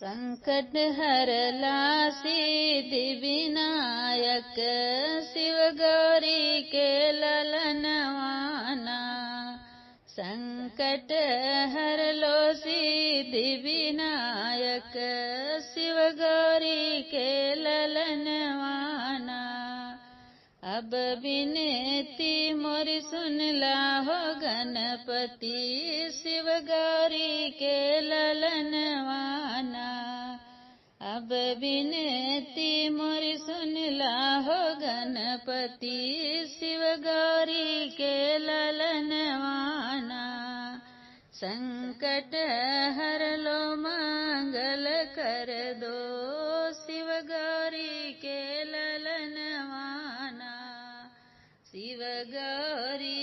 संकट हरला सिद्धि विनायक शिव गौरी के ललनवाना। संकट हर लो सिद्धि विनायक शिव गौरी के ललनवाना। अब विनती मोरी सुन लाहो गणपति शिव गौरी के ललनवाना। अब विनती मोरी सुन लाहो गणपति शिव गौरी के ललनवाना। संकट हर लो मंगल कर दो शिव गौरी के ललनवाना। शिव गौरी